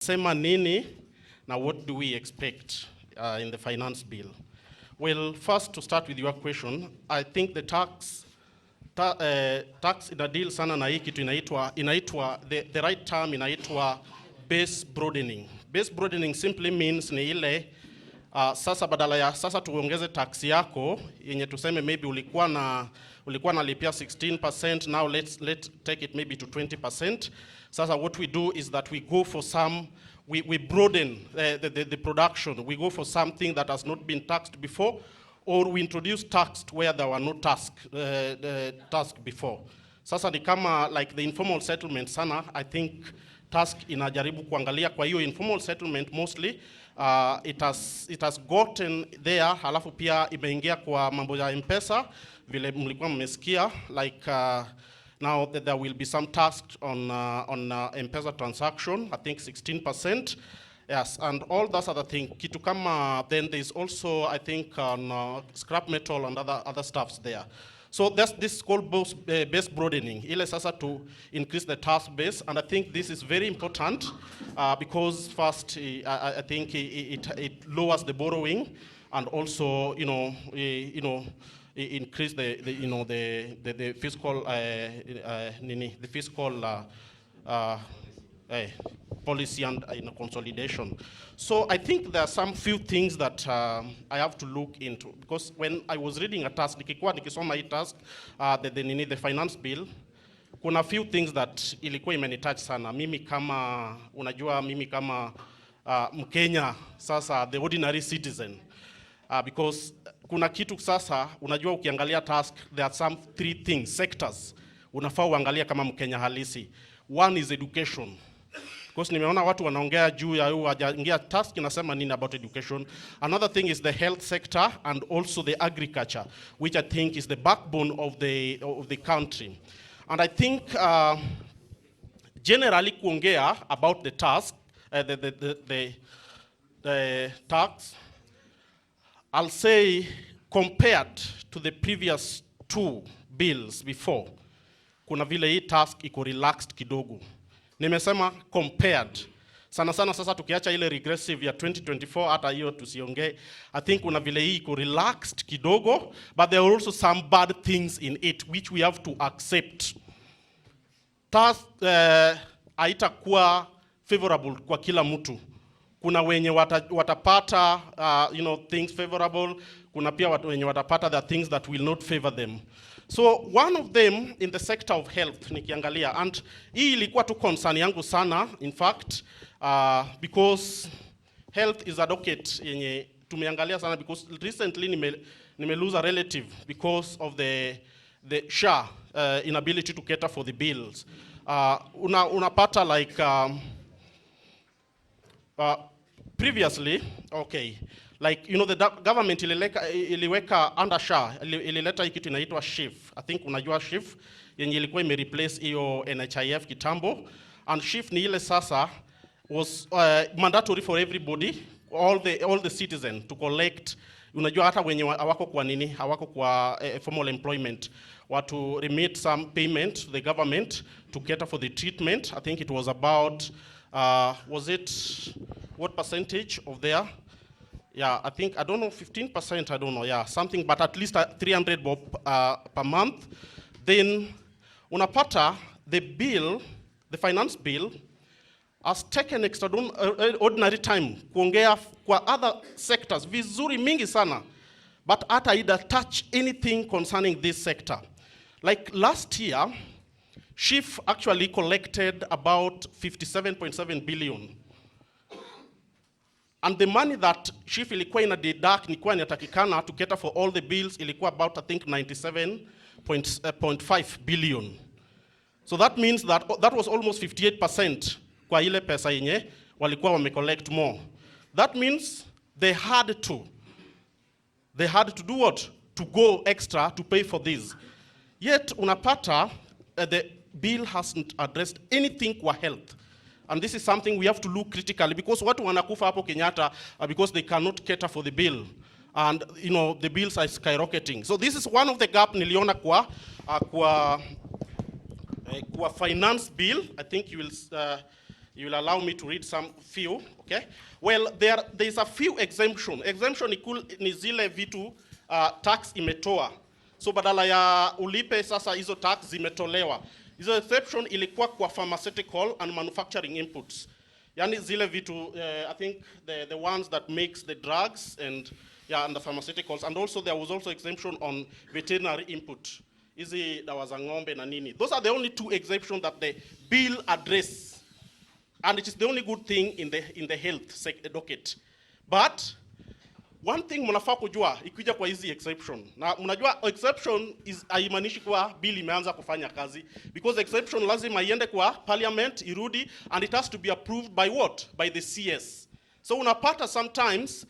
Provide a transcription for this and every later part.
Sema nini, now what do we expect in the finance bill? Well, first to start with your question, I think the tax ina deal sana na hii kitu inaitwa the right term inaitwa base broadening. Base broadening simply means ni ile sasa badala ya sasa tuongeze tax yako yenye tuseme maybe ulikuwa na lipia 16%, now let's take it maybe to 20%. Sasa what we do is that we go for we broaden the production. We go for something that has not been taxed before, or we introduce tax where there were no tax before. Sasa ni kama like the informal settlement sana, I think task inajaribu kuangalia kwa hiyo informal settlement mostly it has gotten there, halafu pia imeingia kwa mambo ya M-Pesa vile mlikuwa mmesikia like now that there will be some tax on M-Pesa transaction, I think 16%. Yes, and all those other things. Kitu kama, then there's also, I think, on scrap metal and other stuffs there. So this is called base broadening. Ile sasa to increase the tax base, and I think this is very important because first, I think it lowers the borrowing, and also, increase the fiscal policy and consolidation. So I think there are some few things that I have to look into, because when I was reading a task, nikisoma hii task, the finance bill, kuna few things that ilikuwa imenitouch sana. Mimi kama Mkenya sasa, the ordinary citizen, because kuna kitu sasa, unajua ukiangalia task, there are some three things, sectors, unafaa uangalia kama Mkenya halisi. One is education. Because nimeona watu wanaongea juu ya wajaingia task inasema nini about education. Another thing is the health sector and also the agriculture, which I think is the backbone of the country. And I think generally kuongea about the task, the tax, I'll say compared to the previous two bills before, kuna vile hii task iko relaxed kidogo. Nimesema compared. Sana sasa tukiacha ile regressive ya 2024 hata hiyo tusiongee. I think kuna vile hii iko relaxed kidogo, but there are also some bad things in it which we have to accept. Task haitakuwa favorable kwa kila mtu. Kuna wenye watapata things favorable, kuna pia watu wenye watapata the things that will not favor them. So one of them in the sector of health nikiangalia, and hii ilikuwa tu concern yangu sana in fact, because health is a docket yenye tumeangalia sana, because recently nime lose a relative because of the SHA inability to cater for the bills. Unapata like previously, okay, like the government iliweka under SHA, ilileta hii kitu inaitwa SHIF. I think unajua SHIF yenye ilikuwa imereplace hiyo NHIF kitambo, and SHIF ni ile sasa was mandatory for everybody, all the citizen to collect. Unajua hata wenye hawako kwa formal employment, watu remit some payment to the government to cater for the treatment. I think it was about was it what percentage of their, yeah, I think, I don't know, 15%, I don't know, yeah, something, but at least 300 bob per month. Then unapata the finance bill has taken extraordinary time kuongea kwa other sectors vizuri mingi sana, but hata ida touch anything concerning this sector. Like last year, SHIF actually collected about 57.7 billion. And the money that SHIF ilikuwa ina deduct nikuwa inatakikana to cater for all the bills ilikuwa about, I think, 97.5 billion. So that means that was almost 58% kwa ile pesa yenye walikuwa wamecollect more. That means they had to do what? To go extra to pay for this. Yet unapata the bill hasn't addressed anything kwa health. And this is something we have to look critically, because watu wanakufa hapo Kenyatta because they cannot cater for the bill. And the bills are skyrocketing. So this is one of the gap niliona kwa finance bill. I think you will You will allow me to read some few, okay? Well, there's a few exemption. Exemption ni zile vitu tax imetoa. So badala ya ulipe sasa hizo tax zimetolewa. Hizo exception ilikuwa kwa pharmaceutical and manufacturing inputs. Yani zile vitu, I think the ones that makes the drugs and the pharmaceuticals, and also there was also exemption on veterinary input. Hizi dawa za ng'ombe na nini. Those are the only two exemptions that the bill address. And it is the only good thing in the health docket. But one thing mnafaa kujua ikija kwa hizi exception. Na mnajua exception haimaanishi kwa bill imeanza kufanya kazi, because exception lazima iende kwa parliament, irudi, and it has to be approved by what? By the CS. So unapata sometimes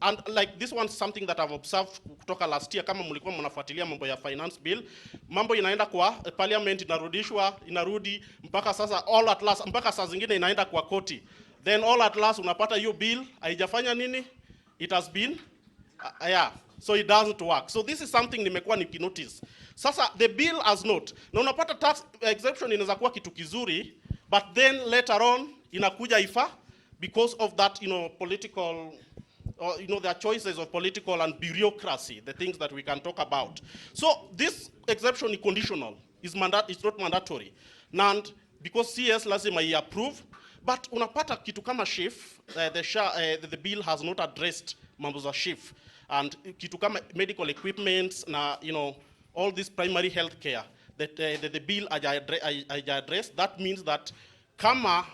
and like this one, something that I've observed kutoka last year, kama mlikuwa mnafuatilia mambo ya finance bill, mambo inaenda kwa parliament, inarudishwa, inarudi, mpaka sasa all at last, mpaka saa zingine inaenda kwa koti. Then all at last unapata hiyo bill haijafanya nini? It has been so it doesn't work. So this is something nimekuwa nikinotice. Sasa the bill has not. Na unapata tax exemption inaweza kuwa kitu kizuri, but then later on inakuja ifa because of that, political, or there are choices of political and bureaucracy, the things that we can talk about. So this exemption is conditional, it's not mandatory. And because CS lazima approve, but unapata kitu kama SHIF, the bill has not addressed mambo za SHIF, and kitu kama medical equipment na all this primary health care that the bill address. That means that kama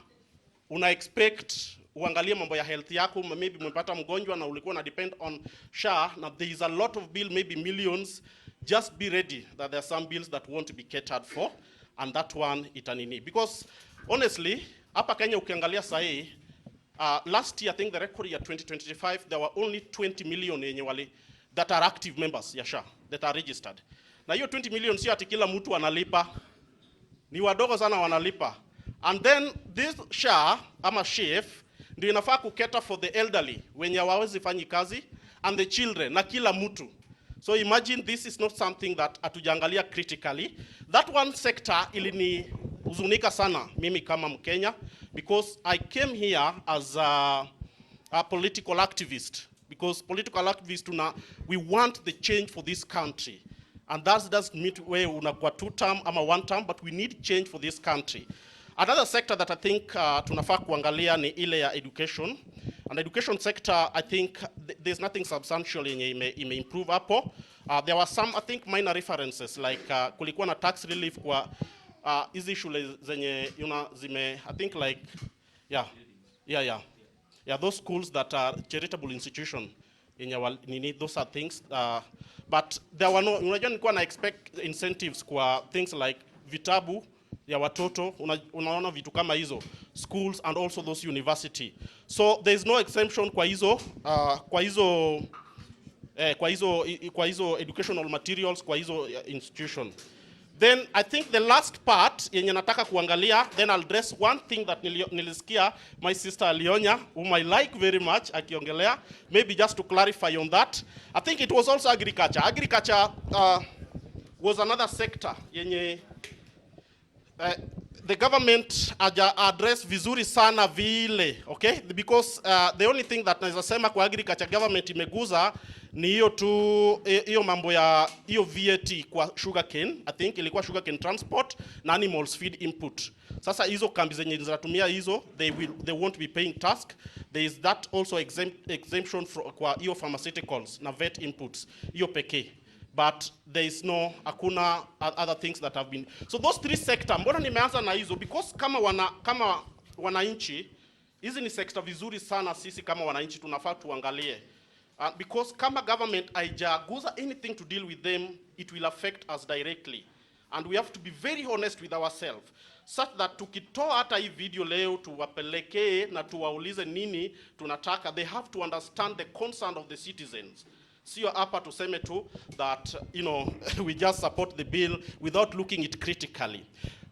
una expect uangalie mambo ya health yako, maybe umepata mgonjwa na ulikuwa na depend on SHA, now there is a lot of bill, maybe millions, just be ready that there are some bills that won't be catered for, and that one itanini. Because honestly, hapa Kenya ukiangalia sahi, last year, I think the record year 2025, there were only 20 million yenye that are active members ya SHA, that are registered. Na hiyo 20 million sio ati kila mtu analipa, ni wadogo sana wanalipa. And then this SHA ama SHIF ndio inafaa cater for the elderly wenye hawawezi fanyi kazi, and the children, na kila mtu. So imagine this is not something that atujangalia critically. That one sector ilini huzunika sana mimi kama Mkenya, because I came here as a political activist, because political activists we want the change for this country, and that doesn't mean where unakuwa 2 term ama 1 term, but we need change for this country. Another sector that I think tunafaa kuangalia ni ile ya education. And education sector, I think there's nothing substantial yenye improve hapo. There were some, I think, minor references, like kulikuwa na tax relief kwa hizi shule zenye I think like those schools that are charitable institution yenye those are things, but there were no, unajua nilikuwa na expect incentives kwa things like vitabu ya watoto, unaona vitu kama hizo schools, and also those university. So there is no exemption kwa hizo educational materials kwa hizo institution. Then I think the last part yenye nataka kuangalia, then I'll address one thing that nilisikia my sister Alionya, whom I like very much, akiongelea, maybe just to clarify on that. I think it was also agriculture. Agriculture was another sector yenye the government address vizuri sana vile, okay? Because the only thing that naweza sema kwa agriculture government imeguza ni hiyo mambo ya hiyo VAT kwa sugarcane. I think ilikuwa sugarcane transport na animals feed input. Sasa hizo kambi zenye zinatumia hizo, they won't be paying tax. There is that also exemption kwa hiyo pharmaceuticals na vet inputs, hiyo pekee. But there is no, hakuna other things that have been. So those 3 sector, mbona nimeanza na hizo? Because kama wananchi, hizi ni sector vizuri sana sisi kama wananchi tunafaa tuangalie. Because kama government haijaguza anything to deal with them, it will affect us directly. And we have to be very honest with ourselves, such that tukitoa hata hii video leo tuwapelekee na tuwaulize nini tunataka, they have to understand the concern of the citizens. Sio hapa tuseme tu that we just support the bill without looking it critically.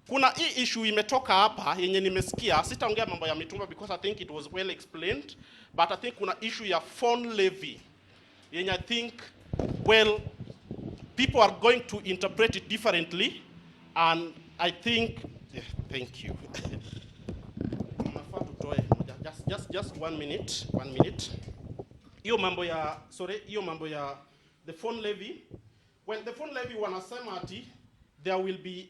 Kuna hii issue imetoka hapa yenye nimesikia, sitaongea mambo ya mitumba because I think it was well explained, but I think kuna issue ya phone levy yenye I think, well, people are going to interpret it differently, and I think, thank you. just 1 minute. Hiyo mambo ya the phone levy. Well, the phone levy wanasema ati there will be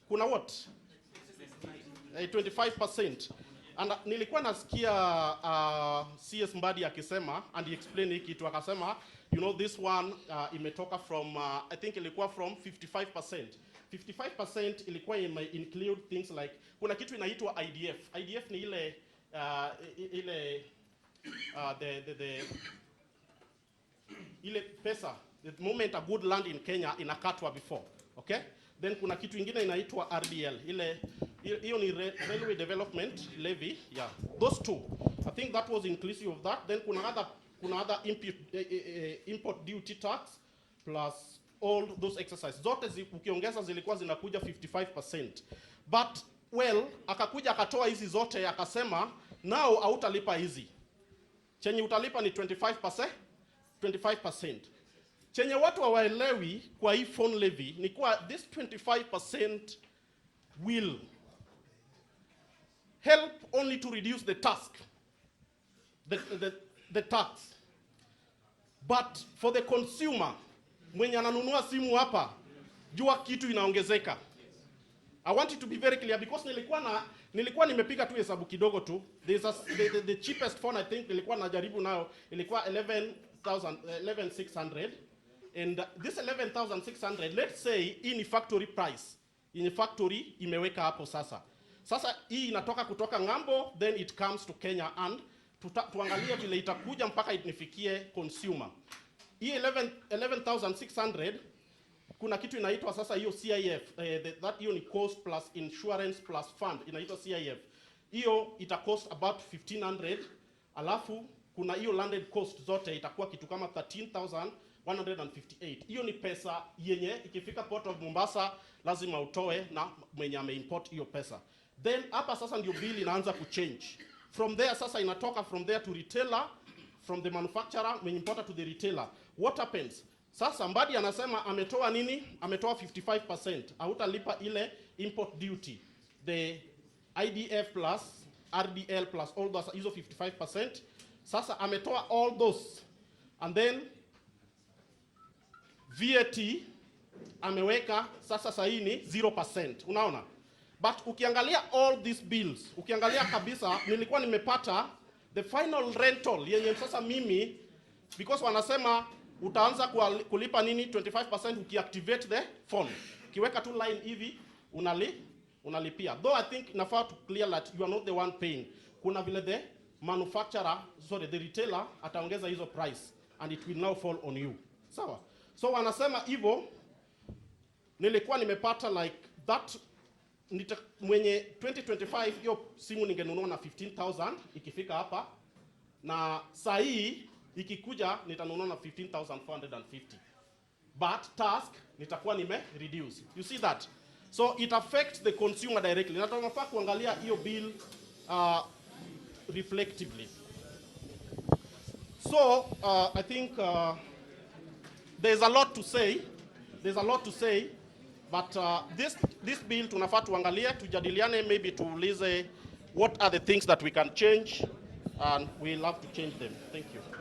kuna what? 25%. And nilikuwa nasikia CS Mbadi akisema, and he explained hiki kitu akasema, you know, this one imetoka from I think ilikuwa from 55%. 55% ilikuwa include things like kuna kitu inaitwa IDF. IDF ni ile ile pesa the moment a good land in Kenya inakatwa before, okay? Then kuna kitu ingine inaitwa RDL. Hiyo ni Railway Development Levy, yeah. Those two. I think that was inclusive of that. Then kuna other import duty tax plus all those exercises. Zote ukiongeza zilikuwa zinakuja 55%. But well, akakuja akatoa hizi zote akasema now hautalipa hizi. Chenye utalipa ni 25%. Chenye watu hawaelewi kwa hii phone levy ni kwa this 25% will help only to reduce the tax. But for the consumer, mwenye ananunua simu hapa, jua kitu inaongezeka. I want it to be very clear because nilikuwa nimepiga tu hesabu kidogo tu. The cheapest phone I think nilikuwa najaribu nayo ilikuwa 11,600. And this 11,600, let's say hii ni factory price. Yenye factory imeweka hapo sasa. Sasa hii inatoka kutoka ng'ambo, then it comes to Kenya and tuangalie vile itakuja mpaka inifikie consumer. Hii 11,600 kuna kitu inaitwa sasa hiyo CIF, that hiyo ni cost plus insurance plus fund, inaitwa CIF. Hiyo ita cost about 1,500, alafu kuna hiyo landed cost zote itakuwa kitu kama 13,158. Hiyo ni pesa yenye ikifika Port of Mombasa lazima utoe na mwenye ameimport hiyo pesa. Then hapa sasa ndio bill inaanza kuchange. From there sasa inatoka from there to retailer, from the manufacturer mwenye importer to the retailer. What happens? Sasa Mbadi anasema ametoa nini? Ametoa 55%. Hautalipa ile import duty. The IDF plus RDL plus all those hizo 55%. Sasa ametoa all those. And then VAT ameweka sasa saini 0%. Unaona? But ukiangalia all these bills, ukiangalia kabisa nilikuwa nimepata the final rental yenye sasa mimi, because wanasema utaanza kulipa nini 25% ukiactivate the phone. Ukiweka tu line hivi unalipia. Though I think inafaa to clear that you are not the one paying. Kuna vile the retailer ataongeza hizo price and it will now fall on you. Sawa? So wanasema hivyo nilikuwa nimepata like that mwenye 2025 hiyo simu ningenunua na 15,000 ikifika hapa, na saa hii ikikuja nitanunua na 15,450. But task nitakuwa reduce. You see that? So it affects the consumer directly. Na tunafaa kuangalia hiyo bill reflectively. So I think there's a lot to say. But this bill tunafaa tuangalie, tujadiliane, maybe tuulize what are the things that we can change, and we'll have to change them. Thank you.